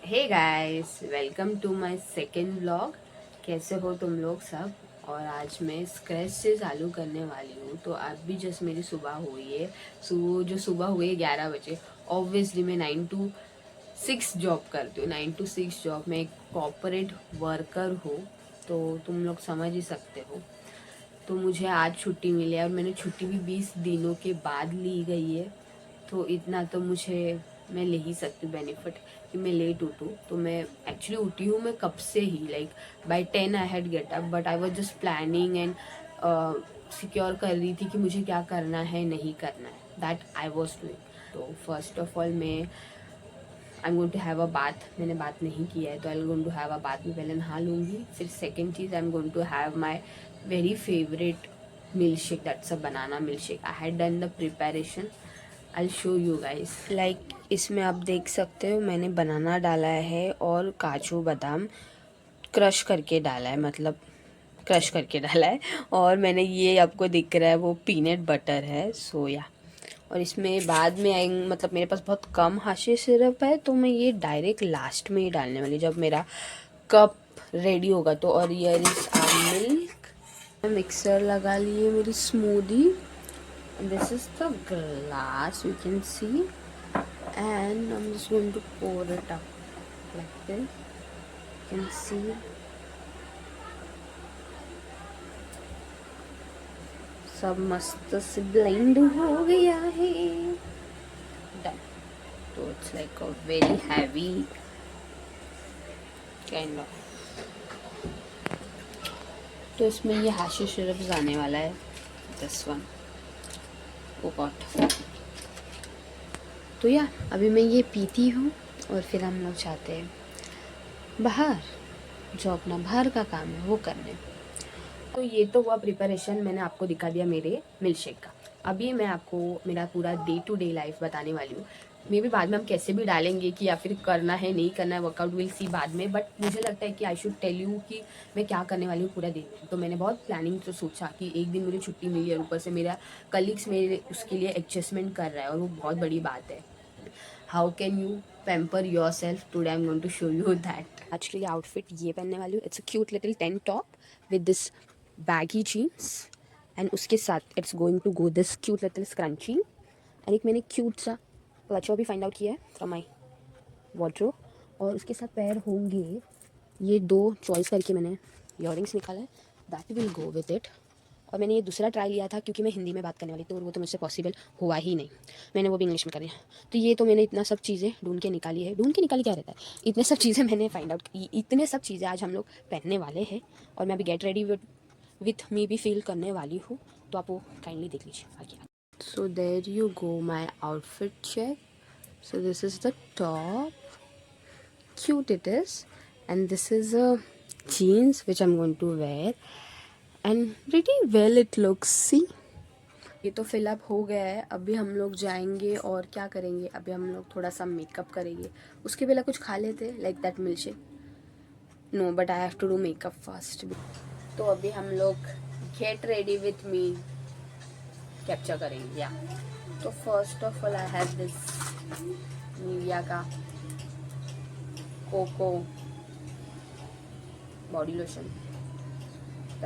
Hey guys, welcome to my second vlog. कैसे हो तुम लोग सब। और आज मैं स्क्रैच से चालू करने वाली हूँ। तो अब भी जस्ट मेरी सुबह हुई है। जो सुबह हुई है 11 बजे। ऑब्वियसली मैं 9 to 6 जॉब करती हूँ। 9 to 6 जॉब में एक कॉर्पोरेट वर्कर हूँ। तो तुम लोग समझ ही सकते हो। तो मुझे आज छुट्टी मिली है और मैंने छुट्टी भी 20 दिनों के बाद ली गई है। तो इतना तो मुझे मैं ले ही सकती हूँ बेनिफिट कि मैं लेट उठूँ। तो मैं एक्चुअली उठी हूँ मैं कब से ही, like by 10 I had get up, but I was just planning and secure कर रही थी कि मुझे क्या करना है नहीं करना है, दैट आई वॉज डूइंग। तो फर्स्ट ऑफ ऑल मैं I am going to have a bath. मैंने बात नहीं किया है तो I am going to have a bath. में पहले नहा लूँगी, फिर सेकेंड चीज़ I am going to have my very favourite milk shake, that's a banana milk shake. I had done the preparation, I show you guys. Like इसमें आप देख सकते हो मैंने बनाना डाला है और काजू बादाम क्रश करके डाला है, मतलब क्रश करके डाला है। और मैंने ये आपको दिख रहा है वो पीनट बटर है, सोया। और इसमें बाद में आई, मतलब मेरे पास बहुत कम हाशी सिरप है तो मैं ये डायरेक्ट लास्ट में ही डालने वाली जब मेरा कप रेडी होगा तो। और ये इज मिल्क। मिक्सर लगा लिए मेरी smoothie. This is the glass you can see, and I'm just going to pour it up like this. You can see सब मस्त से ब्लेंड हो गया है। Done. तो it's like a very heavy kind of। तो इसमें ये हाशी सिरप आने वाला है, this one। Oh God। तो या अभी मैं ये पीती हूँ और फिर हम लोग जाते हैं बाहर, जो अपना बाहर का काम है वो करने। तो ये तो हुआ प्रिपरेशन, मैंने आपको दिखा दिया मेरे मिल्क शेक का। अभी मैं आपको मेरा पूरा डे टू डे लाइफ बताने वाली हूँ। मे भी बाद में हम कैसे भी डालेंगे कि या फिर करना है नहीं करना है, वर्कआउट विल सी बाद में। बट मुझे लगता है कि आई शुड टेल यू कि मैं क्या करने वाली हूँ पूरा दिन में। तो मैंने बहुत प्लानिंग से सोचा कि एक दिन मुझे छुट्टी मिली है, ऊपर से मेरा कलीग्स मेरे उसके लिए एडजस्टमेंट कर रहा है और वो बहुत बड़ी बात है। How can you pamper yourself today, I am going to show you that. Actually outfit ये पहनने वाली हूँ। It's a cute little tent top with this baggy jeans and उसके साथ it's going to go this cute little scrunchie. And एक मैंने cute सा clutcher भी फाइंड आउट किया है फ्रॉम माई वार्डरोब। और उसके साथ पैर होंगे ये दो चॉइस करके मैंने इयररिंग्स निकाला है, that will go with it. और मैंने ये दूसरा ट्राई लिया था क्योंकि मैं हिंदी में बात करने वाली थी और वो तो मुझसे पॉसिबल हुआ ही नहीं, मैंने वो भी इंग्लिश में कर लिया। तो ये तो मैंने इतना सब चीज़ें ढूंढ के निकाली है। ढूंढ के निकाली क्या रहता है, इतने सब चीज़ें मैंने फाइंड आउट की, इतने सब चीज़ें आज हम लोग पहनने वाले हैं। और मैं अभी गेट रेडी विथ मी भी फील करने वाली हूँ। तो आप वो काइंडली देख लीजिए आगे। So there you go my outfit check. So this is the top, cute it is, and this is a jeans which I'm going to wear and pretty well it looks। See, ये तो fill up हो गया है। अभी हम लोग जाएंगे और क्या करेंगे, अभी हम लोग थोड़ा सा मेकअप करेंगे। उसके पहले कुछ खा लेते like that milk shake. No but I have to do makeup first. तो अभी हम लोग get ready with me capture करेंगे या। तो first of all I have this Nivea का cocoa body lotion.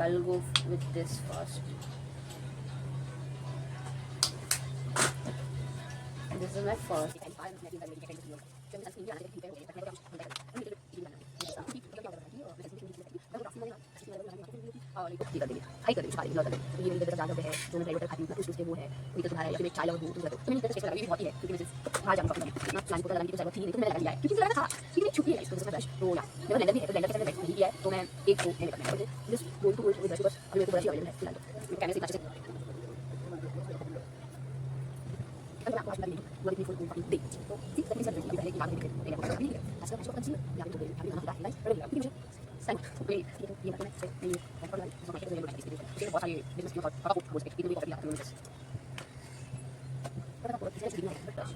I'll go with this first. This is my first। High कर देंगे इग्नोर कर देंगे। ये मेरी तरफ ज़्यादा है जो मैं ड्राई वाटर खाती हूँ, कुछ वो है कोई तो तुम्हारा है या फिर मैं चाय लवर हूँ तुम कर दो। तो मैंने तरफ चेक लगा, ये भी बहुत ही है क्योंकि मुझे बाहर जाना पड़ता है ना, प्लान को लगाने की तो जरूरत थी नहीं, तो मैंने लगा लिया है क्योंकि मुझे लगा था कि मेरी छुट्टी है इसको ब्रश। तो या मेरा ब्लेंडर भी है तो ब्लेंडर के साथ ब्रश नहीं किया है तो मैं एक को नहीं करना है। Just going to go with brush बस। अभी मेरे को ब्रश ही अवेलेबल है फिलहाल, तो मैं कैमरे से अच्छे से अगर आपको आज लगे वो इतनी फुल फुल दे तो ठीक है। इसमें पहले की बात नहीं करें मैंने आपको नहीं है आज का कंसीलर या तो अभी हम लोग लाइक करेंगे क्योंकि मुझे सही तो ये मतलब से नहीं है और लाइक जो मैं तो ये बहुत सारे बिजनेस की और आपको बोल सकते हैं कि आप लोग पर आपको किसी से नहीं ब्रश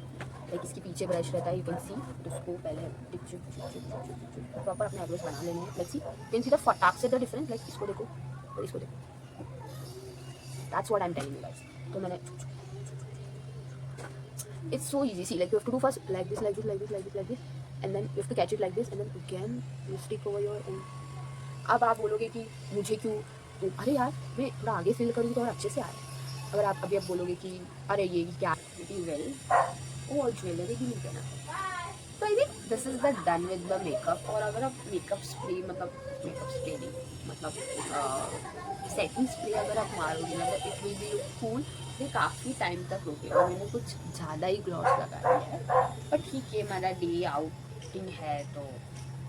लाइक इसके पीछे ब्रश रहता है, यू कैन सी। तो उसको पहले प्रॉपर अपने आईब्रोज बना लेने हैं। Like see can see the फटाक से द डिफरेंस, लाइक इसको देखो और इसको देखो, that's what I am telling you guys. तो मैंने it's so easy, see, like you have to do first like this like this like this like this like this, and then you have to catch it like this and then again you stick over your end. अब आप बोलोगे कि मुझे क्यों, तो अरे यार मैं थोड़ा आगे फिल करूँगी तो और अच्छे से आ रहा है। अगर आप अभी आप बोलोगे कि अरे ये क्या वेल वो ज्वेलरी भी नहीं पहना, तो I think this is the done with the makeup. और अगर आप मेकअप स्प्रे मतलब मेकअप स्प्रे नहीं मतलब सेटिंग स्प्रे अगर आप मारोगे ना तो it will be look cool, ये काफ़ी टाइम तक रुकेगा। मैंने कुछ ज़्यादा ही ग्लॉस लगा दिया है, पर ठीक है मेरा डे आउटिंग है तो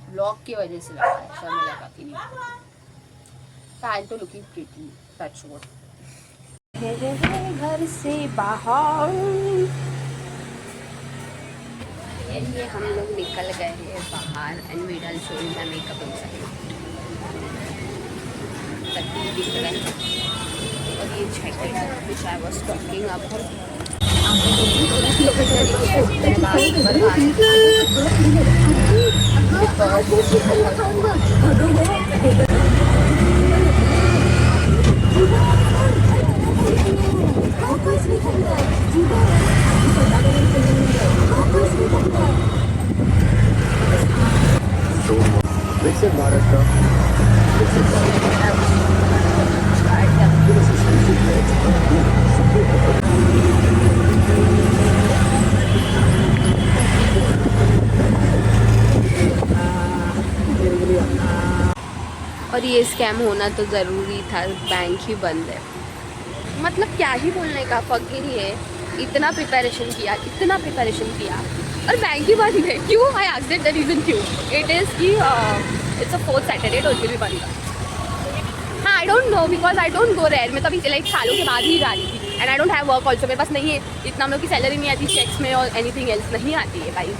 ब्लॉग की वजह से लगा है, सर मैं लगाती नहीं। आई तो लुकिंग प्रिटी, टच वुड। घर से बाहर ये हम लोग निकल गए हैं बाहर and we done showing the makeup inside. दिख रहा है और ये jacket which I was talking about. विकसित भारत का और ये स्कैम होना तो ज़रूरी था, बैंक ही बंद है। मतलब क्या ही बोलने का, फकीर ही है। इतना प्रिपरेशन किया और बैंक ही बंद है। क्यों? आई आस्क्ड द रीज़न क्यों। इट इज़ कि इट्स अ 4th सैटरडे तो उसके भी बंद था। हाँ I don't know because I don't go rare. मैं तभी लाइक सालों के बाद ही जा रही थी and I don't have work also. मेरे पास नहीं है इतना, हम लोग की सैलरी नहीं आती चेक्स में और एनीथिंग एल्स नहीं आती है भाई।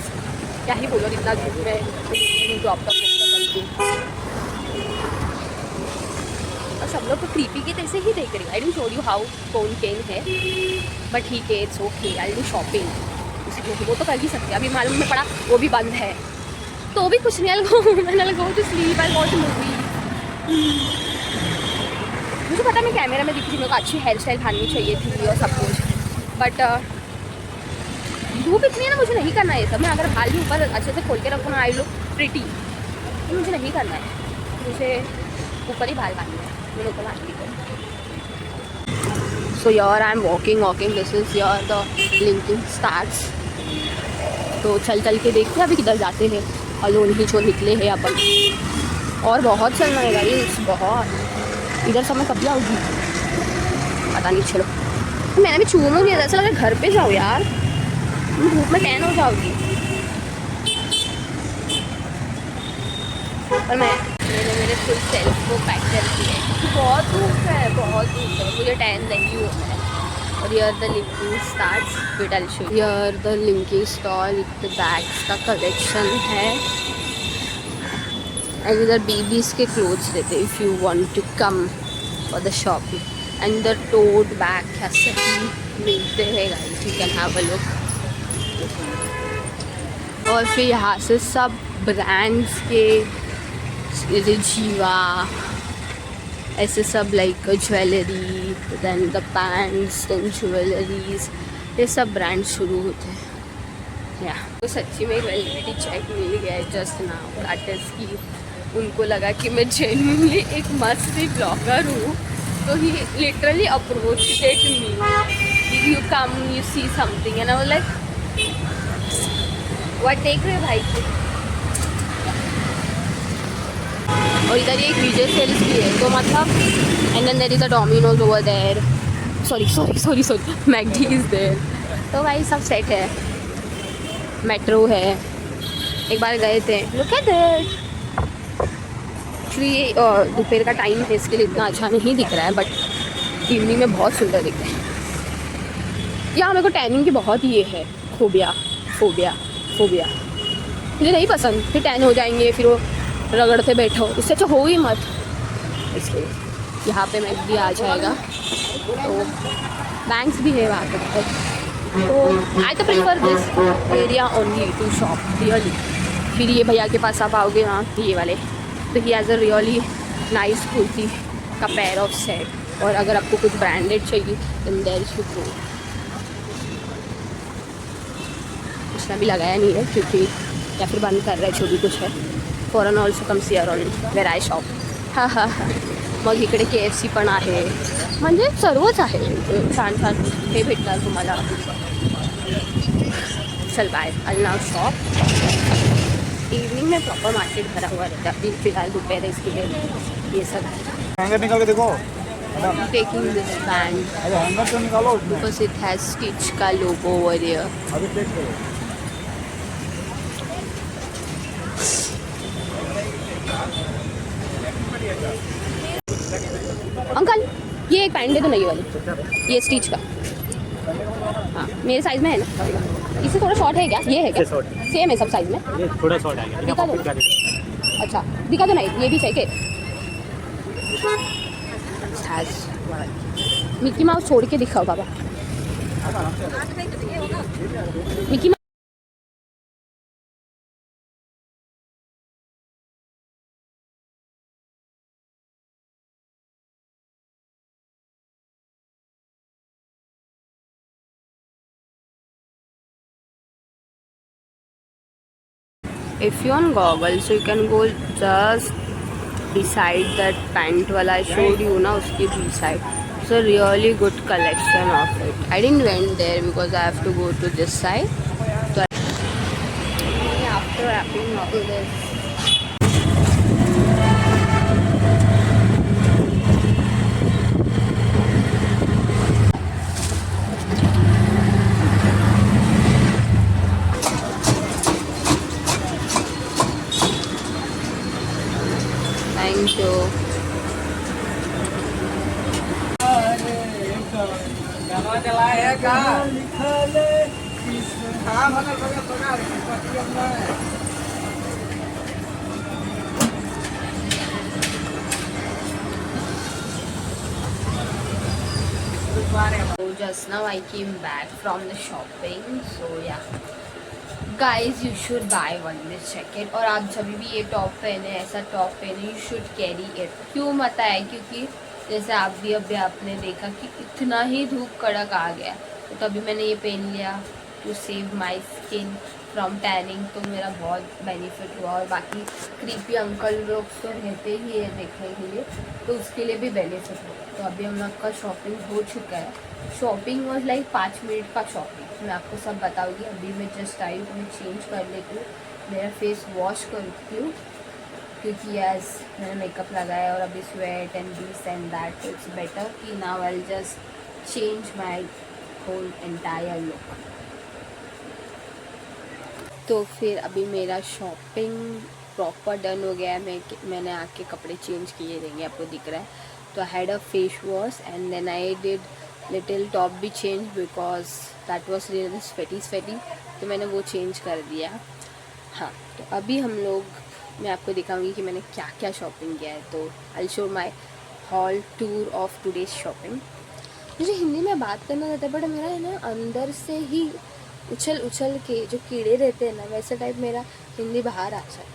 क्या ही बोलो, इतना धूप में जॉब तक और सब लोग तो क्रीपी के तैसे ही देख रहे हैं। I don't show you how कौन केन है बट ठीक है, it's okay. I do shopping, वो तो कर ही सकते हैं। अभी मालूम में पड़ा वो भी बंद है तो भी कुछ नहीं। मैंने go to sleep, I watch movie. मुझे पता मैं कैमरा में दिखी थी, मेरे को अच्छी हेयर स्टाइल खानी चाहिए थी और सब कुछ, बट धूप इतनी है ना, मुझे नहीं करना है ये सब। मैं अगर बाल भी ऊपर अच्छे से खोल के रखूँ ना आई लुक प्रिटी, तो मुझे नहीं करना है। मुझे ऊपर ही बाल बांधना है, मैंने ऊपर बांध दी। सो यार I am walking, this is यार द लिंकिंग स्टार्ट्स। तो चल के देखते हैं अभी किधर जाते हैं। अलोन ही जो निकले हैं अपन, और बहुत चलना है गाइस, बहुत। इधर समय कभी आऊँगी पता नहीं। चलो मैंने भी चूमू नहीं, ऐसा लगा घर पे जाओ यार, धूप में टैन हो जाओगी। और मैंने मेरे फुल सेल्फ को पैक कर दिया है, बहुत धूप है, मुझे टैन नहीं होता है। और यार the linking starts, wait I will show you. यार the linking stall, the bags का कलेक्शन है एंड इधर बेबीज के क्लोथ्स देते if you want to come for the shopping. And the tote bag ऐसे ही मिलते हैं guys, you can have a look. और फिर यहाँ से सब ब्रांड्स के जैसे जीवा ऐसे सब like jewellery, then the pants, then jewelleries, ये सब ब्रांड शुरू होते हैं। या तो सच्ची में एक वेलिडिटी चेक मिल गया है जस्ट नाउ, दैट इज़ की उनको लगा कि मैं जेन्युइनली एक मस्त ब्लॉगर हूँ, तो he literally approached me, you come you see something and I was like what देख रहे भाई की। और इधर एक विजय सेल्स भी है, तो मतलब and then there is a Domino's over there, sorry McD is there. तो भाई सब सेट है, मेट्रो है, एक बार गए थे, लुक एट दैट। एक्चुअली दोपहर का टाइम है इसके लिए इतना अच्छा नहीं दिख रहा है, बट इवनिंग में बहुत सुंदर दिखता है। यहाँ मेरे को टैनिंग की बहुत ये है फोबिया मुझे नहीं पसंद, फिर टैन हो जाएंगे, फिर वो रगड़ते बैठो, इससे अच्छा हो ही मत। इसलिए यहाँ पे मैं भी आ जाएगा, तो बैंक्स भी है वहाँ पे, तो आई तो prefer this area only to shop really. फिर ये भैया के पास आप आओगे वहाँ, ये वाले, तो he has a really nice kurti का पेयर ऑफ सेट। और अगर आपको कुछ ब्रांडेड चाहिए then there is to go. उसने भी लगाया नहीं है क्योंकि या फिर बंद कर रहा है, जो भी कुछ है. Foreign also comes here on where I shop. हां हां हां. मग इकडे KFC पण आहे, म्हणजे सर्वच आहे. छान छान हे भेटणार तुम्हाला. चल bye. I now shop. Evening में प्रॉपर मार्केट भरा हुआ रहता है. अभी फिलहाल दोपहर है, इसके लिए ये सब हैंगर निकाल के देखो. taking this band अरे हैंगर तो निकालो उसमें. because it has Stitch का logo over here. अभी चेक करो. अंकल ये एक पैंट दे दो नई वाली, ये स्टिच का. हाँ मेरे साइज में है ना. इससे थोड़ा शॉर्ट है क्या? ये है क्या? सेम है सब साइज में. ये थोड़ा शॉर्ट आ गया. दिखा दो. अच्छा दिखा दो ना, ये भी चाहिए. मिकी माउस छोड़ के दिखाओ बाबा. Mickey if you on goggles so you can go just beside that pant wala I showed you na, uski beside. It's a really good collection of it. I didn't went there because I have to go to this side. So after wrapping all this, thank you. So just now I came back from the shopping. So yeah, guys, you should buy one this jacket. और आप जब भी ये top पहने, ऐसा top पहने, you should carry it. क्यों मता है? क्योंकि जैसे आप भी अभी आपने देखा कि इतना ही धूप कड़क आ गया, तो तभी मैंने ये पहन लिया to save my skin from tanning. तो मेरा बहुत बेनिफिट हुआ. और बाकी क्रीपी अंकल लोग तो रहते ही है देखने के लिए, तो उसके लिए भी बेनिफिट हुआ. तो अभी हम लोग का शॉपिंग हो चुका है. शॉपिंग वॉज लाइक 5 मिनट का शॉपिंग. मैं आपको सब बताऊँगी. अभी मैं जस्ट आई हूँ, मैं चेंज कर लेती हूँ, मेरा फेस वॉश करती हूँ, क्योंकि एज मैंने मेकअप लगाया और अभी sweat and this and that. It's better कि now I will just change my whole entire look. तो फिर अभी मेरा शॉपिंग प्रॉपर डन हो गया है. मैंने आके कपड़े चेंज किए देंगे, आपको दिख रहा है. तो I had a face wash and then I did little top भी change because that was really sweaty. तो मैंने वो चेंज कर दिया. हाँ तो अभी हम लोग, मैं आपको दिखाऊंगी कि मैंने क्या क्या शॉपिंग किया है. तो I show my hall tour of today's shopping. मुझे हिंदी में बात करना रहता है, बट मेरा है ना अंदर से ही उछल के जो कीड़े रहते हैं ना, वैसा टाइप मेरा हिंदी बाहर आ जाए,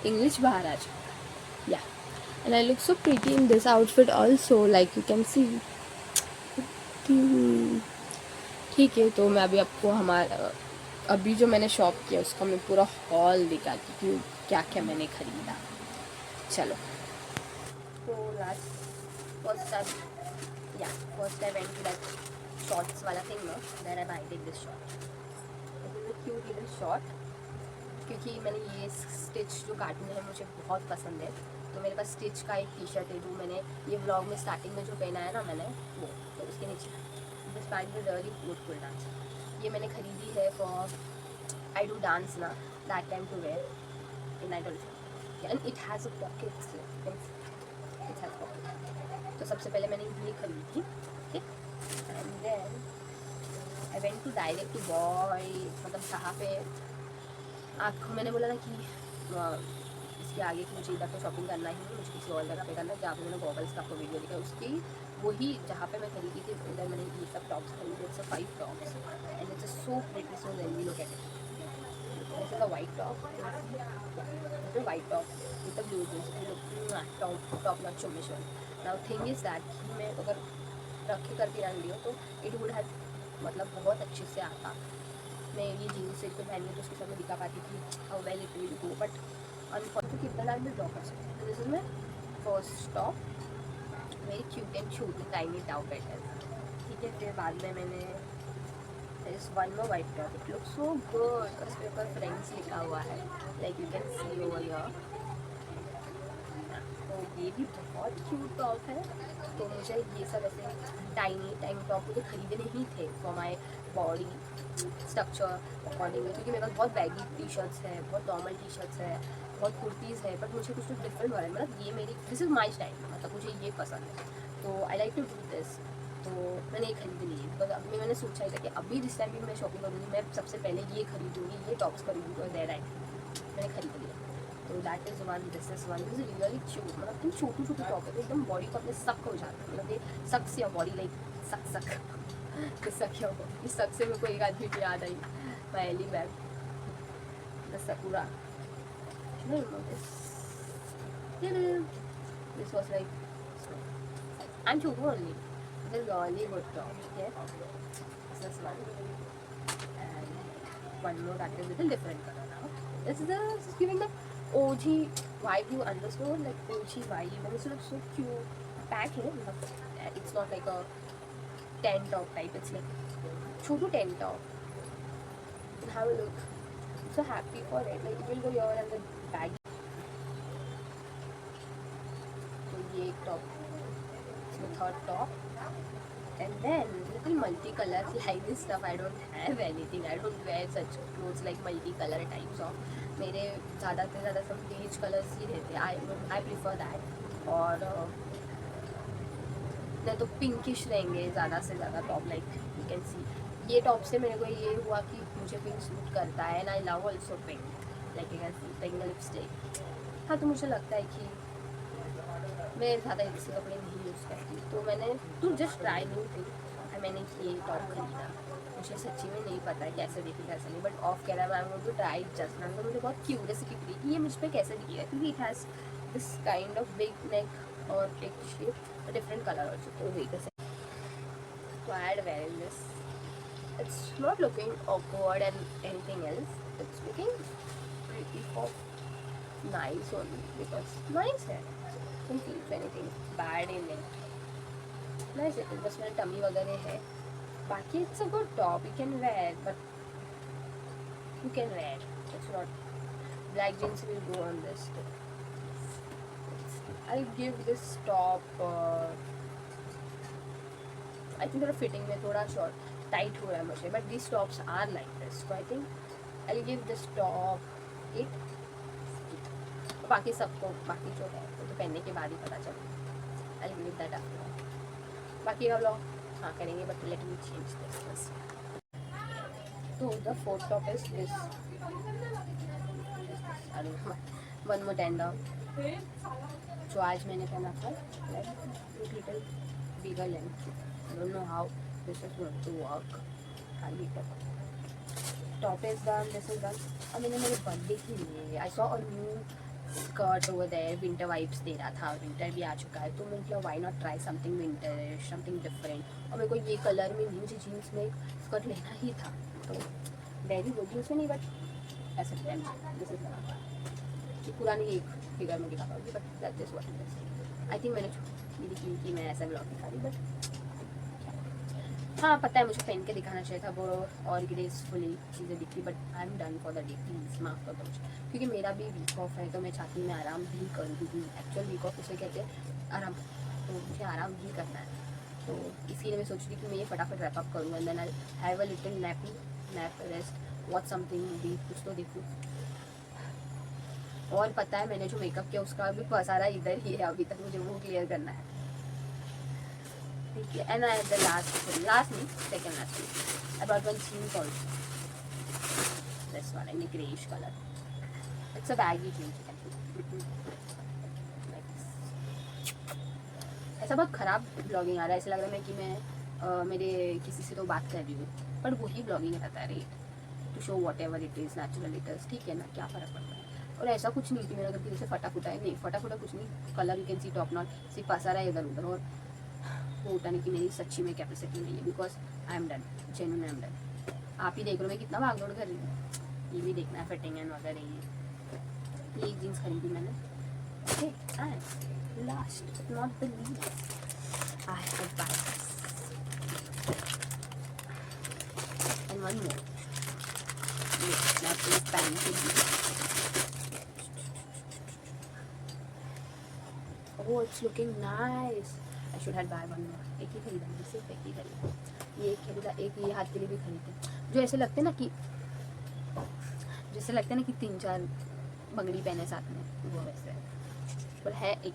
इंग्लिश बाहर आ जाए. या and I look so pretty in this outfit also, like you can see. ठीक है, तो मैं अभी आपको हमारा अभी जो मैंने शॉप किया उसका मैं पूरा हॉल दिखाती हूँ, क्या क्या मैंने ख़रीदा. चलो. तो first I went to that shorts वाला थिंग ना, then I buy this short. क्यों दिस शॉर्ट? क्योंकि मैंने ये स्टिच जो काटने हैं मुझे बहुत पसंद है. तो मेरे पास स्टिच का एक टी शर्ट है जो मैंने ये व्लॉग में स्टार्टिंग में जो पहना है ना मैंने, वो तो उसके नीचे this pant is really beautiful dance. ये मैंने खरीदी है फॉर आई डू डांस ना, that time to wear in night also. And it has a pocket. It has pocket. तो सबसे पहले मैंने ये खरीदी. ठीक. And then I went to direct to boy, मतलब कहाँ पे आपको मैंने बोला ना कि इसके आगे की मुझे इधर तो शॉपिंग करना ही नहीं, मुझे किसी और जगह पे करना है. जहाँ पे मैंने गॉगल्स का आपको वीडियो दिखा उसकी वही जहाँ पे मैं खरीदी थी, उधर मैंने ये सब टॉप्स खरीदे. It's 5 tops and it's so pretty, so very look at it. This is a white top, white top with a blue jeans. Top not चुम्मेश्वर. नाउ थिंग इज दैट मैं अगर रख के करके रख लियो तो इट वुड हैव मतलब बहुत अच्छे से आता. मैं ये जीन्स एक तो पहन ली तो उसके साथ मैं दिखा पाती थी how well it will go, but unfortunately कितना टाइम में ड्रॉ कर सकते हैं. This is my first top, very cute and cute tiny tau pattern. ठीक है, फिर बाद में मैंने इस one more white top. It look so good, उसके ऊपर फ्रेंड्स लिखा हुआ है, like you can see over here. तो ये भी बहुत क्यूट टॉप है. तो मुझे ये सब ऐसे टाइनी टाइम टॉप मुझे खरीदने ही थे for my body structure accordingly, क्योंकि मेरे पास बहुत बैगी टी शर्ट्स है, बहुत नॉर्मल टी शर्ट्स है, बहुत कुर्तीज़ है, बट मुझे कुछ तो डिफरेंट वाला है. मतलब ये मेरी दिस इज़ माई स्टाइल, मतलब मुझे ये पसंद है. तो I like to do this. तो मैंने ये खरीद ली. बिकॉज अभी मैंने सोचा था कि अभी जिस टाइम भी मैं शॉपिंग करूँगी मैं सबसे पहले ये खरीदूँगी, ये टॉप्स खरीदूँगी. और देर आई मैंने खरीद लिया. तो that is one. This is one. This is really cute. मतलब इन छोटी छोटी टॉप है तो एकदम बॉडी को अपने सक हो जाता है. मतलब ये सक से बॉडी लाइक सक सक सक इस सक से मेरे को एक आदमी की याद आई, my Ellie bag the Sakura. This was like I'm Chotu only. This is really good top. Yes. This is one. And one more that is a little different color now. This is giving the OG vibe, you understood? Like OG vibe. And it's so cute. Pack है. It's not like a tank top type. It's like Chotu tank top. And have a look. I'm so happy for it. Like it will go here and the bag. So ये एक top. Third top, and then little multicolor like this stuff. I don't have anything. I don't wear such clothes like multicolor types of. मेरे ज़्यादा से ज़्यादा सब beige colors ही रहते हैं. I prefer that. और नहीं तो पिंकिश रहेंगे ज़्यादा से ज़्यादा top. Like you can see ये टॉप से मेरे को ये हुआ कि मुझे पिंक सूट करता है. And I love also pink. Like you can see pink lipstick. हाँ, तो मुझे लगता है कि मैं ज़्यादा इससे कपड़े नहीं यूज़ करती. तो मैंने to just try new thing मैंने ये टॉप खरीदा. मुझे सच्ची में नहीं पता है कैसे दिखी कैसे नहीं, बट ऑफ कह रहा है I want to try just now. तो मुझे बहुत क्यूरियसिटी थी कि ये मुझ पर कैसे दिखेगा, क्योंकि it has this kind of big neck और एक शेप डिफरेंट कलर ऑल्सो. तो वेट अ सेकंड. तो I had wearing this. It's not looking awkward and anything else. It's looking pretty for nice only because nice है. don't feel anything bad in it. Nice it is. बस मेरा tummy वगैरह है. बाकी it's a good top. You can wear, but you can wear. It's not. Black jeans will go on this too. I'll give this top. I think थोड़ा fitting में थोड़ा short, tight हो रहा है मुझे. But these tops are like this. So I think I'll give this top 8. बाकी सबको बाकी जो है तो पहनने के बाद ही पता चले. I give that after. बाकी का व्लॉग हाँ करेंगे, but let me change this बस. तो the fourth top is this. One more tender जो आज मैंने पहना था. Little bigger length. I don't know how this is going to work. खाली top is done. This is done. और मैंने मेरे बर्थडे के लिए I saw a new skirt over there. Winter vibes दे रहा था. विंटर भी आ चुका है तो मैं मतलब why not try something winter, something different. और मेरे को ये कलर में नहीं, मुझे जीन्स में स्कर्ट लेना ही था. तो वेरी गुड जीन्स में नहीं, बट ऐसा दिस इज कि पुरानी एक फिगर में दिखा पाऊँगी, but that is what it is. I think मैंने मेरी कि मैं ऐसा ब्लॉग दिखा रही, बट हाँ पता है मुझे पहन के दिखाना चाहिए था वो और ग्रेसफुली चीज़ें दिखी. But I am done for the day. Please माफ़ कर दो मुझे, क्योंकि मेरा भी वीक ऑफ है तो मैं चाहती हूँ मैं आराम भी करूँ. क्योंकि एक्चुअल वीक ऑफ उसे कहते हैं आराम. तो मुझे आराम भी करना है. तो इसीलिए मैं सोच रही कि मैं ये फटाफट रैपअप करूँ. And then I have a little nap rest watch something movie कुछ तो देखूँ. और पता है मैंने जो मेकअप किया उसका भी पसारा इधर ही है अभी तक. मुझे वो क्लियर करना है. ठीक है. एंड आई द लास्ट नहीं second last I bought one jeans also. This one in greyish colour. It's a baggy jeans. ऐसा बहुत ख़राब ब्लॉगिंग आ रहा है. ऐसा लग रहा है कि मैं मेरे किसी से तो बात कर रही हूँ, पर वही ब्लॉगिंग रहता है. Rate to show whatever it is natural it is. ठीक है ना, क्या फ़र्क पड़ता है. और ऐसा कुछ नहीं कि मेरा अगर किसी से फटा फुटा है, नहीं फटा फुटा कुछ नहीं. Colour you can see top not. सिर्फ पसारा है इधर उधर. और वो उठाने की मेरी सच्ची में कैपेसिटी नहीं है. Because I am done. Genuine I am done. आप ही देख लो मैं कितना भागदौड़ कर रही हूँ। ये भी देखना है फिटिंग एंड वगैरह। ये एक जीन्स खरीदी मैंने। Okay and last but not the least I have buy and one more. ये मैं अपने पैंट के लिए Oh, it's looking nice. I should have buy one more. एक ही खरीदा मैंने, सिर्फ एक ही खरीदा। ये एक खरीदा, एक ये हाथ के लिए भी खरीदे। जो ऐसे लगते हैं ना कि जैसे लगते हैं ना कि 3-4 बंगड़ी पहने साथ में, वो वैसे है। पर है एक।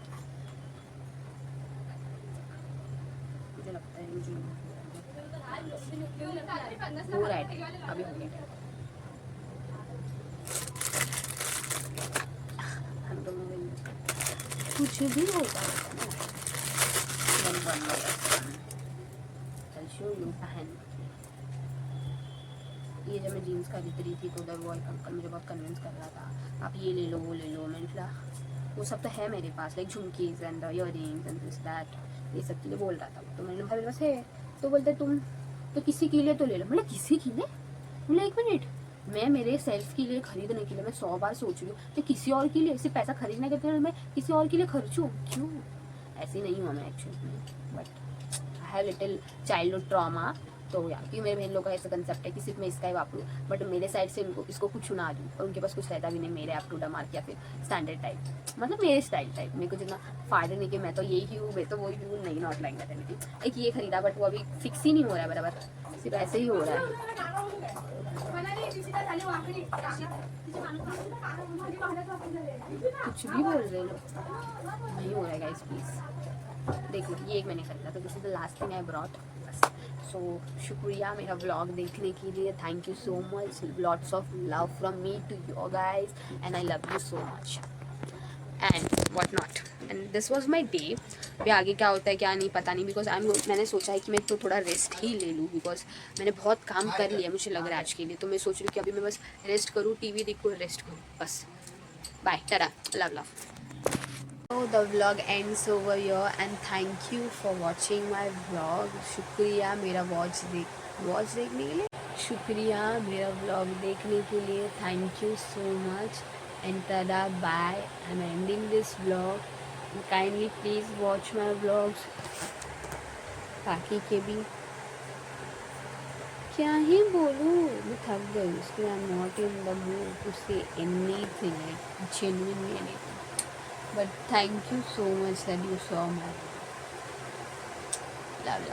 मुझे लगता है मुझे हो रहा है अभी हो गया। हम दोनों में कुछ भी होता है पहन। ये जब मैं जीन्स खरीद रही थी तो उधर वो एक अंकल मुझे बहुत कन्विंस कर रहा था, आप ये ले लो वो ले लो। मैंने कहा वो सब तो है मेरे पास, लाइक झुमकीज and earrings and this that, ये सब के लिए बोल रहा था। तो मैंने कहा मेरे पास है। तो बोलते तुम तो किसी के लिए तो ले लो। मतलब किसी के लिए? बोले 1 मिनट, मैं मेरे सेल्फ के लिए खरीदने के लिए मैं 100 बार सोच रही हूँ कि किसी और के लिए सिर्फ पैसा खरीदने के लिए मैं किसी और के लिए खर्चूँ क्यों? ऐसी नहीं हूँ मैं एक्चुअली में, but I have little childhood trauma. तो यार कि मेरे बहन लोग का ऐसा कंसेप्ट है कि सिर्फ मैं इसका ही वापरूँ, बट मेरे साइड से उनको इसको कुछ सुना दूँ और उनके पास कुछ रहता भी नहीं मेरे आप टू मार्क या फिर स्टैंडर्ड टाइप, मतलब मेरे स्टाइल टाइप। मेरे को जितना फायदा नहीं कि मैं तो यही हूँ, मैं तो वही हूँ, नहीं, नॉट लाइक दैट एनीथिंग। एक ये खरीदा बट वो अभी फिक्स ही नहीं हो रहा है बराबर, सिर्फ ऐसे ही हो रहा है। कुछ भी बोल रहे लोग, नहीं हो रहा है गाइस, प्लीज देख लो। ये एक मैंने खरीदा, तो this is the last thing I brought. So शुक्रिया मेरा व्लॉग देखने के लिए, thank you so much, lots of love from me to you guys and I love you so much and what not. And this was my day. अभी आगे क्या होता है क्या नहीं पता नहीं, बिकॉज मैंने सोचा है कि मैं तो थोड़ा रेस्ट ही ले लूँ, बिकॉज मैंने बहुत काम कर लिया मुझे लग रहा है आज के लिए। तो मैं सोच रही हूँ कि अभी मैं बस रेस्ट करूँ, टीवी देखूँ, रेस्ट करूँ, बस। Bye, tata, love. So the vlog ends over here and thank you for watching my vlog. शुक्रिया मेरा वॉच देखने के लिए, शुक्रिया मेरा vlog देखने के लिए, thank you so much and tada, bye. I'm ending this vlog. Kindly please watch my vlogs. बाकी के भी क्या ही बोलूँ, मैं थक गई। उसके I'm not in the mood to say anything, like genuinely anything. But thank you so much that you saw my love.